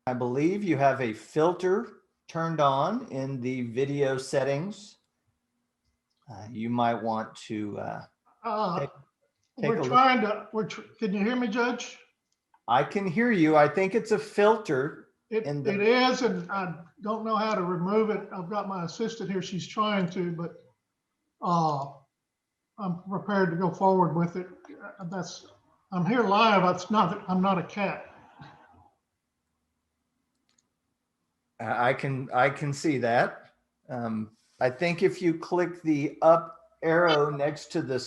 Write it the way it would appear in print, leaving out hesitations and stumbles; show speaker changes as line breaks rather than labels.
I believe you have a filter turned on in the video settings. You might want to take
We're
a look.
trying to, can you hear me, Judge?
I can hear you. I think it's a filter.
It is, and I don't know how to remove it. I've got my assistant here. She's trying to, but I'm prepared to go forward with it. I'm here live. I'm not a cat.
I can see that. I think if you click the up arrow next to the